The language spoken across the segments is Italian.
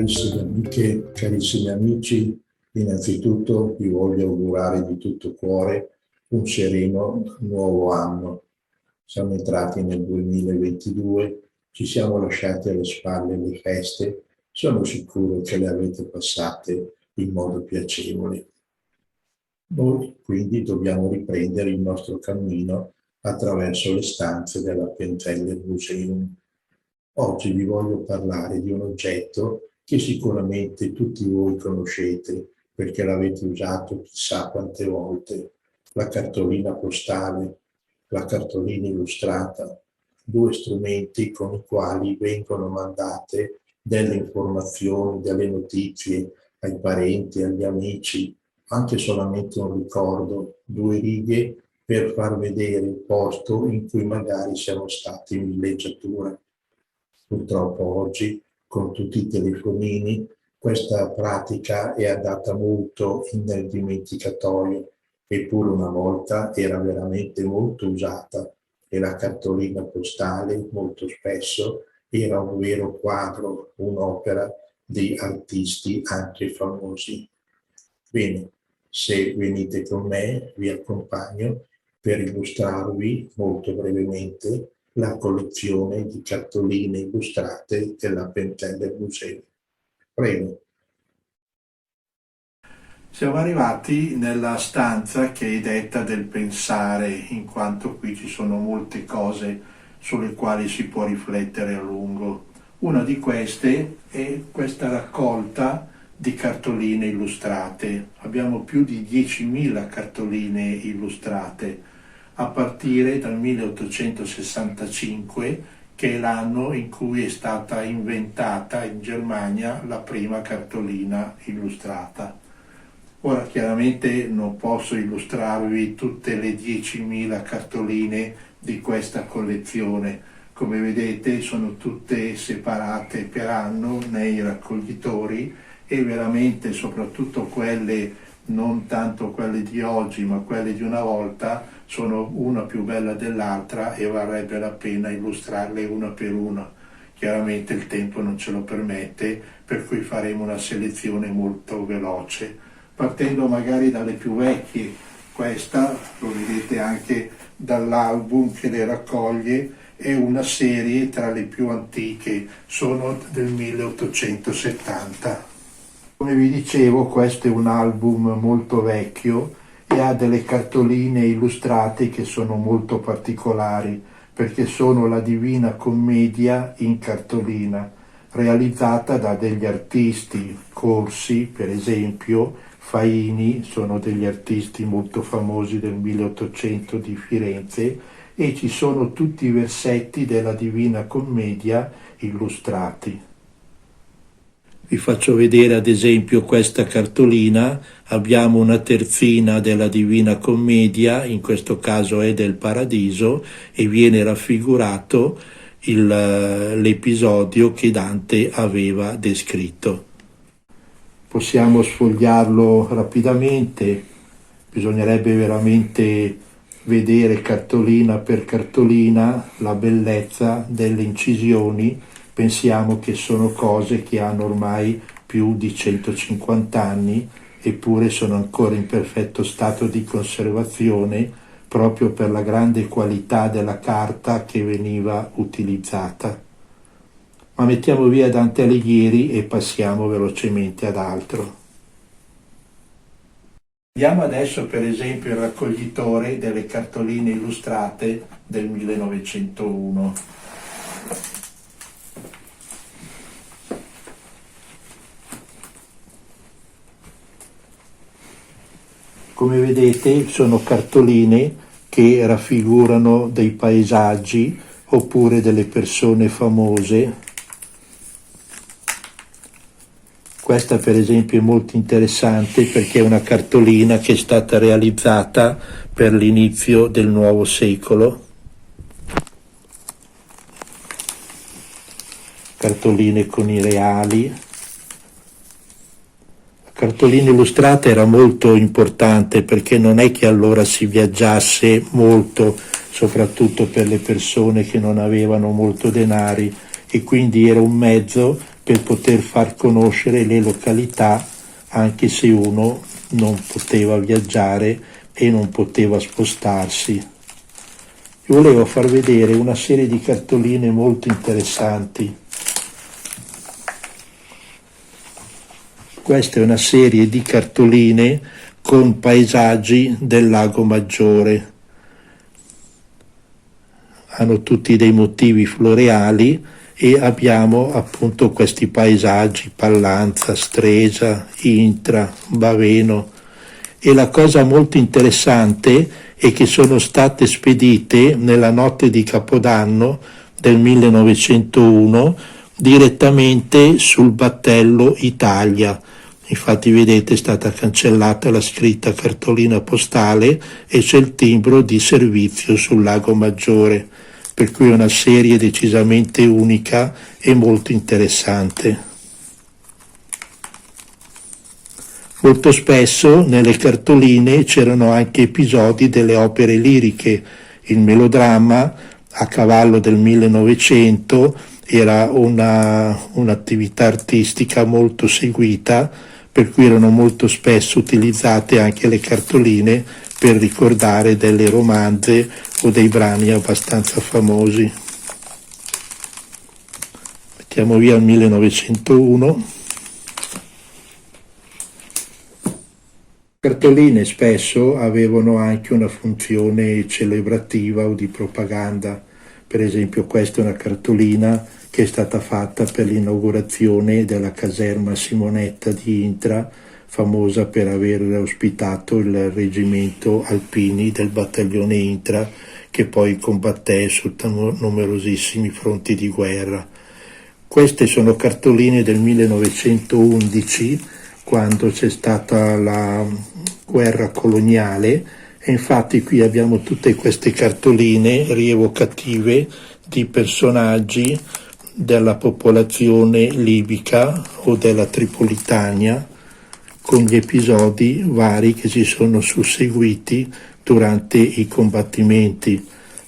Carissime amiche, carissimi amici, innanzitutto vi voglio augurare di tutto cuore un sereno nuovo anno. Siamo entrati nel 2022, ci siamo lasciati alle spalle le feste, sono sicuro che le avete passate in modo piacevole. Noi quindi dobbiamo riprendere il nostro cammino attraverso le stanze della Penteller Museum. Oggi vi voglio parlare di un oggetto che sicuramente tutti voi conoscete perché l'avete usato chissà quante volte, la cartolina postale, la cartolina illustrata, due strumenti con i quali vengono mandate delle informazioni, delle notizie ai parenti, agli amici, anche solamente un ricordo, due righe per far vedere il posto in cui magari siamo stati in villeggiatura. Purtroppo oggi, con tutti i telefonini, questa pratica è andata molto nel dimenticatoio, eppure una volta era veramente molto usata e la cartolina postale molto spesso era un vero quadro, un'opera di artisti anche famosi. Bene, se venite con me vi accompagno per illustrarvi molto brevemente la collezione di cartoline illustrate della Penteller Museum. Prego. Siamo arrivati nella stanza che è detta del pensare, in quanto qui ci sono molte cose sulle quali si può riflettere a lungo. Una di queste è questa raccolta di cartoline illustrate. Abbiamo più di 10.000 cartoline illustrate, a partire dal 1865, che è l'anno in cui è stata inventata in Germania la prima cartolina illustrata. Ora chiaramente non posso illustrarvi tutte le 10.000 cartoline di questa collezione. Come vedete sono tutte separate per anno nei raccoglitori e veramente soprattutto quelle, non tanto quelle di oggi ma quelle di una volta, sono una più bella dell'altra e varrebbe la pena illustrarle una per una. Chiaramente il tempo non ce lo permette, per cui faremo una selezione molto veloce, partendo magari dalle più vecchie. Questa, lo vedete anche dall'album che le raccoglie, è una serie tra le più antiche, sono del 1870. Come vi dicevo, questo è un album molto vecchio e ha delle cartoline illustrate che sono molto particolari, perché sono la Divina Commedia in cartolina, realizzata da degli artisti corsi, per esempio Faini, sono degli artisti molto famosi del 1800 di Firenze, e ci sono tutti i versetti della Divina Commedia illustrati. Vi faccio vedere ad esempio questa cartolina. Abbiamo una terzina della Divina Commedia, in questo caso è del Paradiso, e viene raffigurato l'episodio che Dante aveva descritto. Possiamo sfogliarlo rapidamente, bisognerebbe veramente vedere cartolina per cartolina la bellezza delle incisioni. Pensiamo che sono cose che hanno ormai più di 150 anni, eppure sono ancora in perfetto stato di conservazione proprio per la grande qualità della carta che veniva utilizzata. Ma mettiamo via Dante Alighieri e passiamo velocemente ad altro. Vediamo adesso per esempio il raccoglitore delle cartoline illustrate del 1901. Come vedete sono cartoline che raffigurano dei paesaggi oppure delle persone famose. Questa per esempio è molto interessante perché è una cartolina che è stata realizzata per l'inizio del nuovo secolo. Cartoline con i reali. La cartolina illustrata era molto importante perché non è che allora si viaggiasse molto, soprattutto per le persone che non avevano molto denari, e quindi era un mezzo per poter far conoscere le località anche se uno non poteva viaggiare e non poteva spostarsi. Io volevo far vedere una serie di cartoline molto interessanti. Questa è una serie di cartoline con paesaggi del Lago Maggiore. Hanno tutti dei motivi floreali e abbiamo appunto questi paesaggi, Pallanza, Stresa, Intra, Baveno. E la cosa molto interessante è che sono state spedite nella notte di Capodanno del 1901 direttamente sul battello Italia. Infatti vedete è stata cancellata la scritta cartolina postale e c'è il timbro di servizio sul Lago Maggiore, per cui è una serie decisamente unica e molto interessante. Molto spesso nelle cartoline c'erano anche episodi delle opere liriche. Il melodramma a cavallo del 1900 era un'attività artistica molto seguita, per cui erano molto spesso utilizzate anche le cartoline per ricordare delle romanze o dei brani abbastanza famosi. Mettiamo via il 1901. Le cartoline spesso avevano anche una funzione celebrativa o di propaganda. Per esempio questa è una cartolina che è stata fatta per l'inaugurazione della caserma Simonetta di Intra, famosa per aver ospitato il reggimento Alpini del battaglione Intra, che poi combatté su numerosissimi fronti di guerra. Queste sono cartoline del 1911, quando c'è stata la guerra coloniale, e infatti qui abbiamo tutte queste cartoline rievocative di personaggi della popolazione libica o della Tripolitania, con gli episodi vari che si sono susseguiti durante i combattimenti.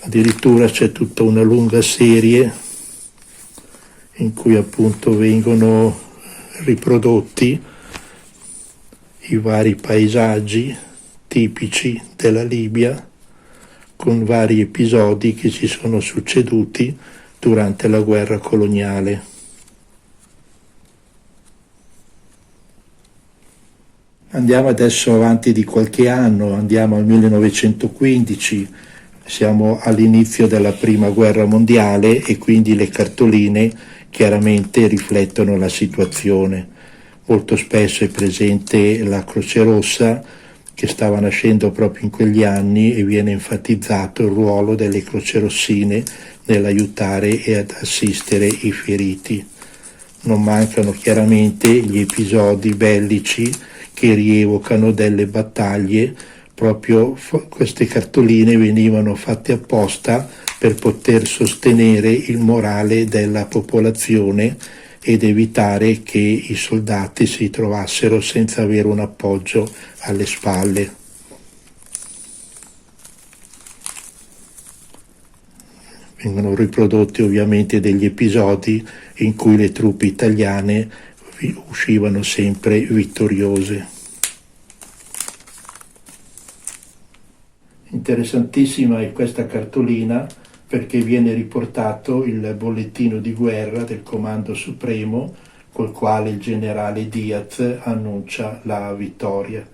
Addirittura c'è tutta una lunga serie in cui appunto vengono riprodotti i vari paesaggi tipici della Libia, con vari episodi che si sono succeduti durante la guerra coloniale. Andiamo adesso avanti di qualche anno, andiamo al 1915, siamo all'inizio della Prima Guerra Mondiale e quindi le cartoline chiaramente riflettono la situazione. Molto spesso è presente la Croce Rossa, che stava nascendo proprio in quegli anni, e viene enfatizzato il ruolo delle crocerossine nell'aiutare e ad assistere i feriti. Non mancano chiaramente gli episodi bellici che rievocano delle battaglie. Proprio queste cartoline venivano fatte apposta per poter sostenere il morale della popolazione ed evitare che i soldati si trovassero senza avere un appoggio alle spalle. Vengono riprodotti ovviamente degli episodi in cui le truppe italiane uscivano sempre vittoriose. Interessantissima è questa cartolina perché viene riportato il bollettino di guerra del Comando Supremo, col quale il generale Diaz annuncia la vittoria.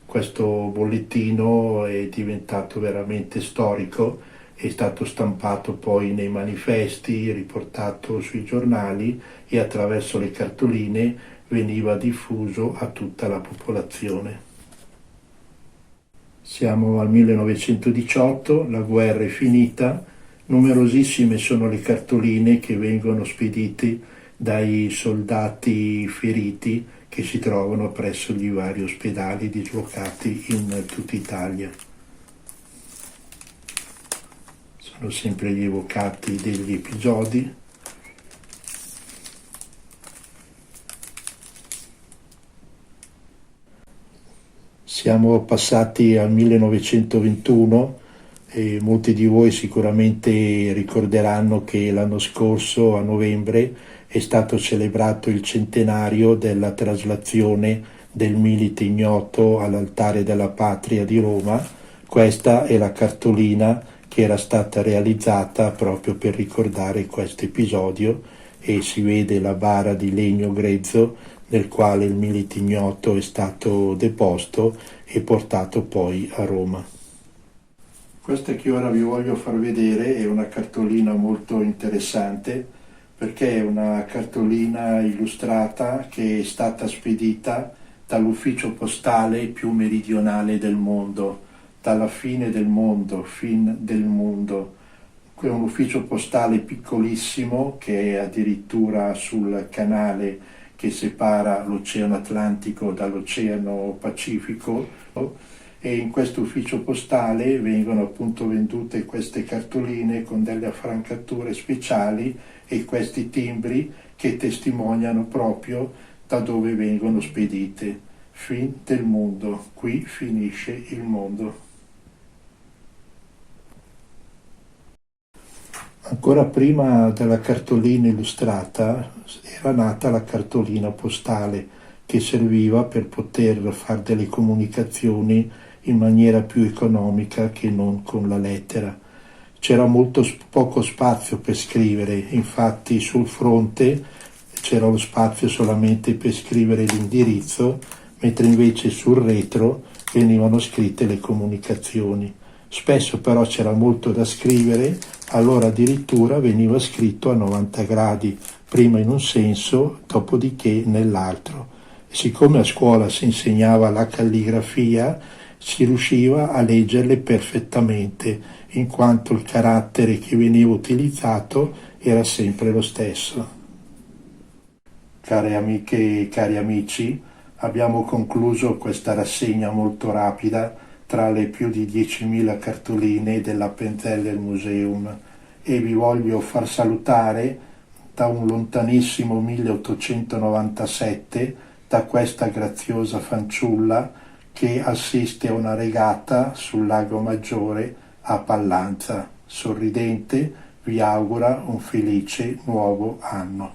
Questo bollettino è diventato veramente storico, è stato stampato poi nei manifesti, riportato sui giornali e attraverso le cartoline veniva diffuso a tutta la popolazione. Siamo al 1918, la guerra è finita, numerosissime sono le cartoline che vengono spedite dai soldati feriti che si trovano presso gli vari ospedali dislocati in tutta Italia. Sono sempre rievocati degli episodi. Siamo passati al 1921 E molti di voi sicuramente ricorderanno che l'anno scorso, a novembre, è stato celebrato il centenario della traslazione del Milite Ignoto all'Altare della Patria di Roma. Questa è la cartolina che era stata realizzata proprio per ricordare questo episodio, e si vede la bara di legno grezzo nel quale il Milite Ignoto è stato deposto e portato poi a Roma. Questa che ora vi voglio far vedere è una cartolina molto interessante, perché è una cartolina illustrata che è stata spedita dall'ufficio postale più meridionale del mondo, dalla fine del mondo, fin del mondo. È un ufficio postale piccolissimo che è addirittura sul canale che separa l'Oceano Atlantico dall'Oceano Pacifico, e in questo ufficio postale vengono appunto vendute queste cartoline con delle affrancature speciali e questi timbri che testimoniano proprio da dove vengono spedite. Fin del mondo, qui finisce il mondo. Ancora prima della cartolina illustrata era nata la cartolina postale, che serviva per poter fare delle comunicazioni in maniera più economica che non con la lettera. C'era poco spazio per scrivere, infatti sul fronte c'era lo spazio solamente per scrivere l'indirizzo, mentre invece sul retro venivano scritte le comunicazioni. Spesso però c'era molto da scrivere, allora addirittura veniva scritto a 90 gradi, prima in un senso, dopodiché nell'altro. Siccome a scuola si insegnava la calligrafia, si riusciva a leggerle perfettamente, in quanto il carattere che veniva utilizzato era sempre lo stesso. Care amiche e cari amici, abbiamo concluso questa rassegna molto rapida tra le più di 10.000 cartoline dell'Appenzeller Museum, e vi voglio far salutare da un lontanissimo 1897 da questa graziosa fanciulla che assiste a una regata sul Lago Maggiore a Pallanza. Sorridente vi augura un felice nuovo anno.